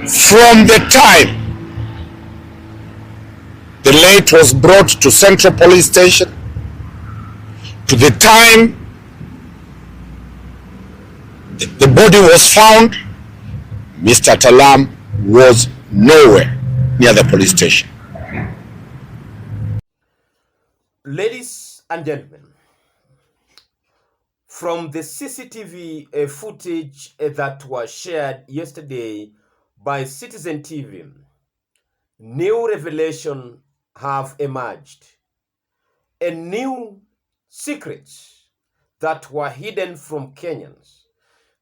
From the time the late was brought to Central Police Station to the time the body was found, Mr. Talam was nowhere near the police station. Ladies and gentlemen, from the CCTV footage that was shared yesterday by Citizen TV, new revelations have emerged. A new secrets that were hidden from Kenyans.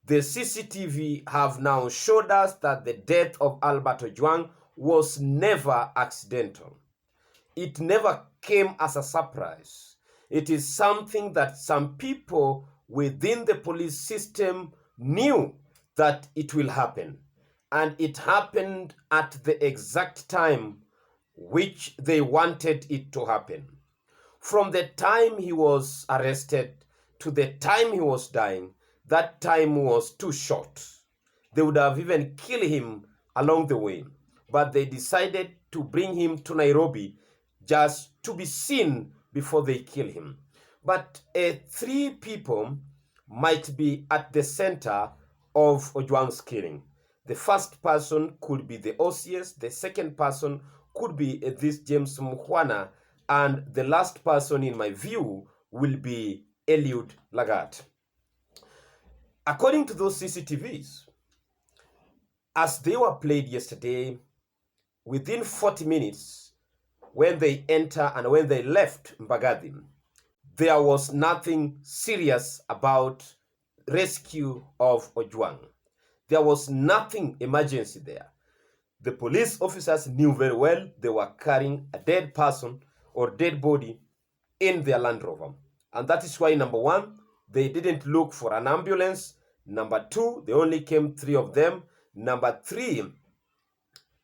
The CCTV have now showed us that the death of Albert Ojwang was never accidental. It never came as a surprise. It is something that some people within the police system knew that it will happen. And it happened at the exact time which they wanted it to happen. From the time he was arrested to the time he was dying, that time was too short. They would have even killed him along the way. But they decided to bring him to Nairobi just to be seen before they kill him. But three people might be at the center of Ojwang's killing. The first person could be the OCS, the second person could be this James Mukhwana, and the last person in my view will be Eliud Lagat. According to those CCTVs, as they were played yesterday, within 40 minutes, when they enter and when they left Mbagathi, there was nothing serious about rescue of Ojwang. There was nothing emergency there. The police officers knew very well they were carrying a dead person or dead body in their Land Rover. And that is why, number one, they didn't look for an ambulance. Number two, they only came three of them. Number three,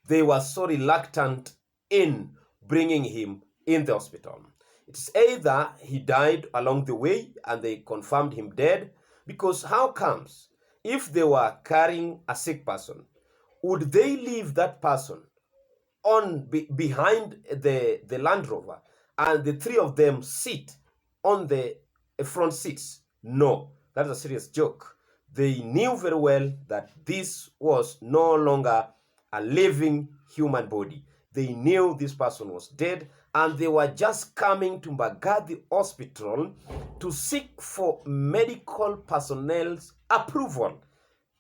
they were so reluctant in bringing him in the hospital. It's either he died along the way and they confirmed him dead, because how comes if they were carrying a sick person, would they leave that person on behind the Land Rover and the three of them sit on the front seats? No, that's a serious joke. They knew very well that this was no longer a living human body. They knew this person was dead, and they were just coming to Mbagathi Hospital to seek for medical personnel's approval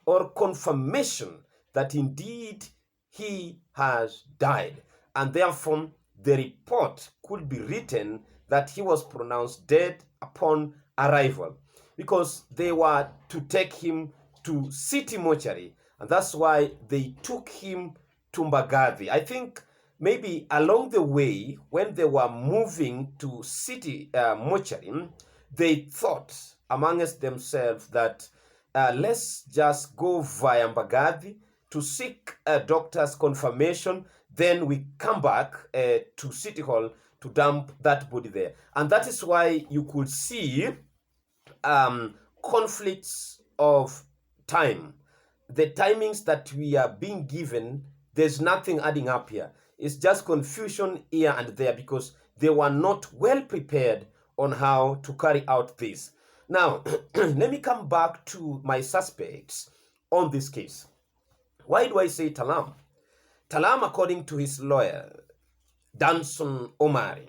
or confirmation that indeed he has died. And therefore, the report could be written that he was pronounced dead upon arrival, because they were to take him to CITY Mortuary, and that's why they took him to Mbagathi. I think maybe along the way, when they were moving to CITY Mortuary, they thought amongst themselves that let's just go via Mbagathi to seek a doctor's confirmation, then we come back to City Hall to dump that body there. And that is why you could see conflicts of time. The timings that we are being given, there's nothing adding up here. It's just confusion here and there, because they were not well prepared on how to carry out this. Now, let me come back to my suspects on this case. Why do I say Talam? Talam, according to his lawyer, Danson Omari,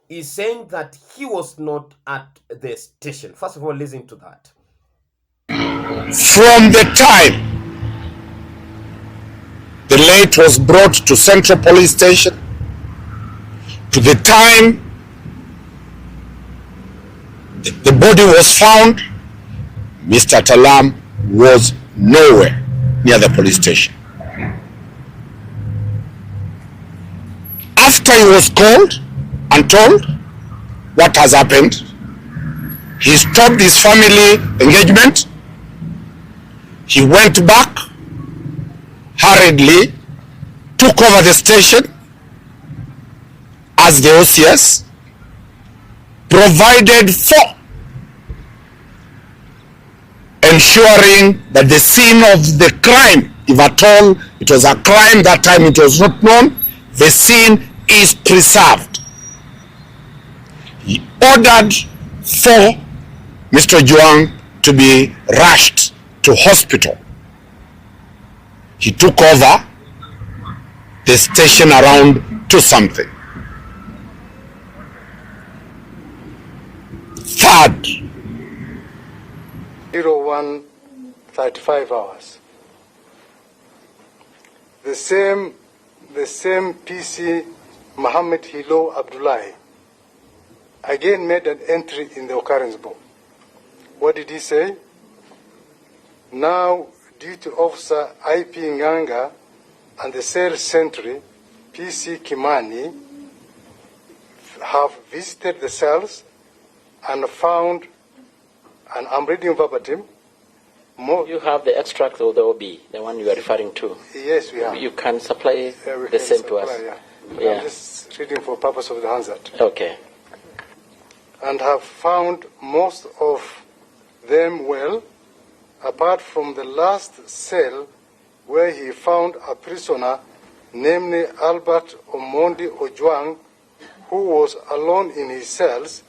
is saying that he was not at the station. First of all, listen to that. From the time the late was brought to Central Police Station to the time the body was found, Mr. Talam was nowhere near the police station. After he was called and told what has happened, he stopped his family engagement. He went back hurriedly, took over the station as the OCS, provided for ensuring that the scene of the crime If at all it was a crime that time, it was not known, the scene is preserved. He ordered for Mr. Ojwang to be rushed to hospital. He took over the station around 2 something. Third, 01:35 hours. The same PC Mohammed Hilo Abdullahi again made an entry in the occurrence book. What did he say? Now, Duty Officer IP Nganga and the cell sentry PC Kimani have visited the cells and found, and I'm reading verbatim, you have the extract of the OB, the one you are referring to. Yes, we have. You can supply the same to us. Yeah. I'm just reading for purpose of the Hansard. Okay. And have found most of them well, apart from the last cell where he found a prisoner, namely Albert Ojwang, who was alone in his cells,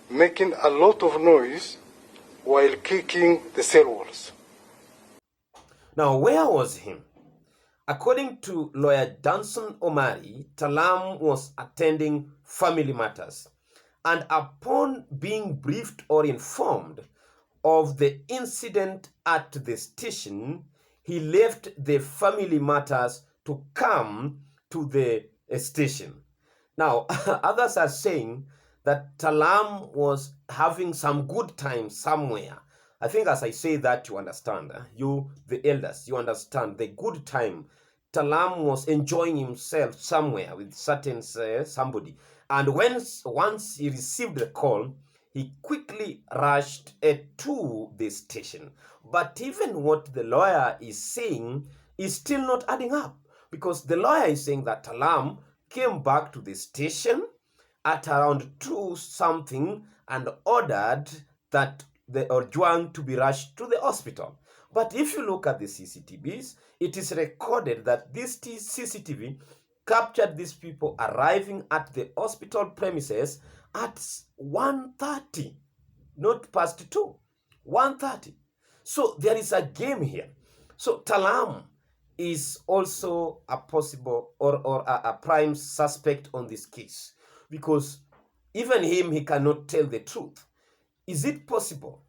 making a lot of noise while kicking the cell walls. Now, where was he? According to lawyer Danson Omari, Talam was attending family matters, and upon being briefed or informed of the incident at the station, he left the family matters to come to the station. Now, others are saying that Talam was having some good time somewhere. I think as I say that, you understand. You, the elders, you understand the good time. Talam was enjoying himself somewhere with certain somebody. And once he received the call, he quickly rushed to the station. But even what the lawyer is saying is still not adding up, because the lawyer is saying that Talam came back to the station at around 2 something and ordered that the Ojwang to be rushed to the hospital. But if you look at the CCTVs, it is recorded that this CCTV captured these people arriving at the hospital premises at 1:30, not past 2, 1:30. So there is a game here. So Talam is also a possible or a prime suspect on this case, because even him, he cannot tell the truth. Is it possible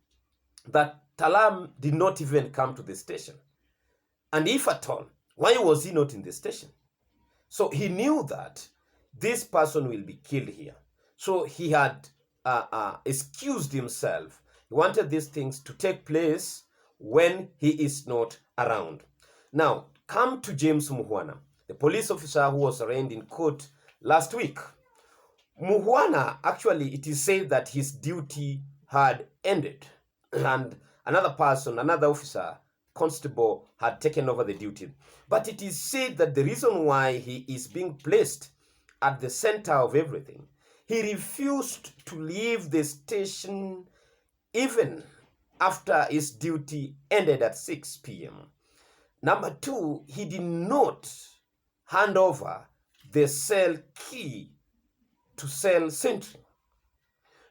that Talam did not even come to the station? And if at all, why was he not in the station? So he knew that this person will be killed here. So he had excused himself. He wanted these things to take place when he is not around. Now, come to James Muhwana, the police officer who was arraigned in court last week. Muhwana, actually, it is said that his duty had ended, and another person, another officer, constable, had taken over the duty. But it is said that the reason why he is being placed at the center of everything, he refused to leave the station even after his duty ended at 6 p.m. Number 2, he did not hand over the cell key to cell sentry.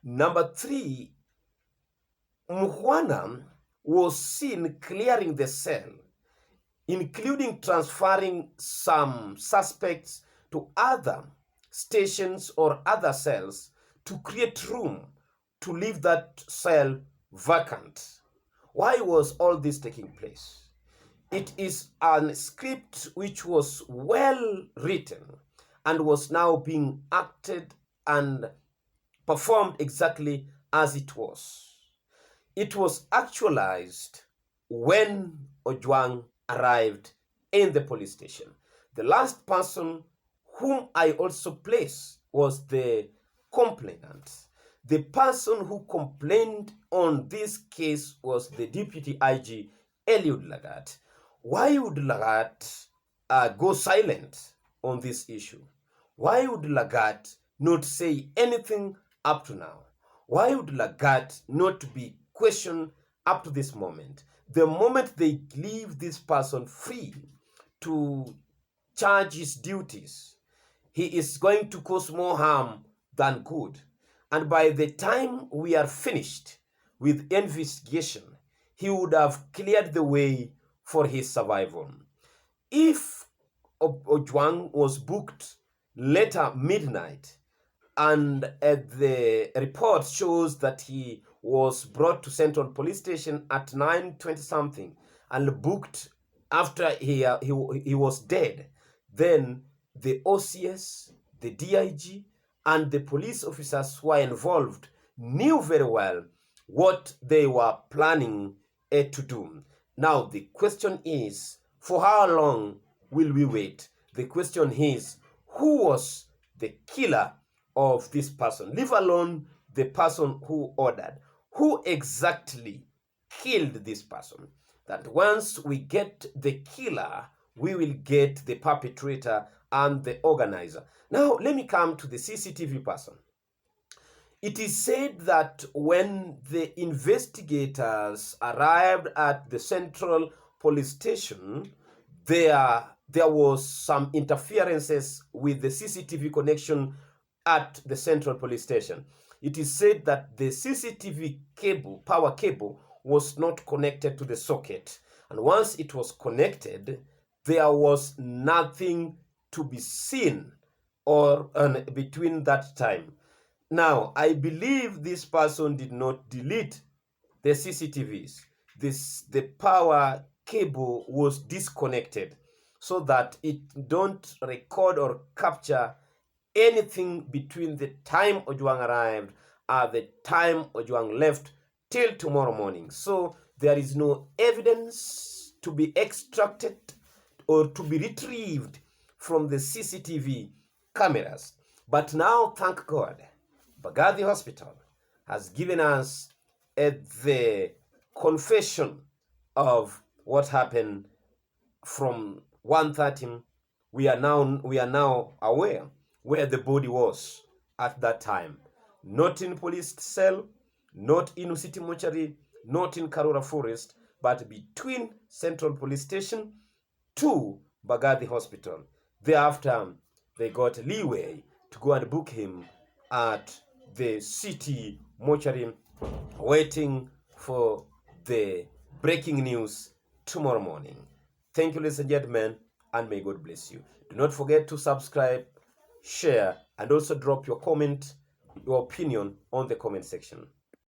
Number 3, Muhwana was seen clearing the cell, including transferring some suspects to other stations or other cells to create room to leave that cell vacant. Why was all this taking place? It is a script which was well written and was now being acted and performed exactly as it was. It was actualized when Ojwang arrived in the police station. The last person whom I also placed was the complainant. The person who complained on this case was the Deputy IG, Eliud Lagat. Why would Lagat go silent on this issue? Why would Lagat not say anything up to now? Why would Lagat not be questioned up to this moment? the moment they leave this person free to charge his duties, he is going to cause more harm than good. And by the time we are finished with investigation, he would have cleared the way for his survival. If Ojwang was booked later midnight, and the report shows that he was brought to Central Police Station at 9:20 something and booked after he was dead, then the OCS, the DIG, and the police officers who are involved knew very well what they were planning to do. Now, the question is, for how long will we wait? The question is, who was the killer of this person? Leave alone the person who ordered. Who exactly killed this person? That once we get the killer, we will get the perpetrator and the organizer. Now, let me come to the CCTV person. It is said that when the investigators arrived at the Central Police Station, there was some interferences with the CCTV connection at the Central Police Station. It is said that the CCTV cable, power cable, was not connected to the socket. And once it was connected, there was nothing to be seen or between that time. Now, I believe this person did not delete the CCTVs. The power cable was disconnected so that it don't record or capture anything between the time Ojwang arrived and the time Ojwang left till tomorrow morning. So there is no evidence to be extracted or to be retrieved from the CCTV cameras. But now, thank God, Mbagathi Hospital has given us the confession of what happened from 1:30. We are now aware where the body was at that time. Not in police cell, not in City Mortuary, not in Karura Forest, but between Central Police Station to Mbagathi Hospital. Thereafter, they got leeway to go and book him at the City Mortuary, waiting for the breaking news tomorrow morning. Thank you, ladies and gentlemen, and may God bless you. Do not forget to subscribe, share, and also drop your comment, your opinion on the comment section.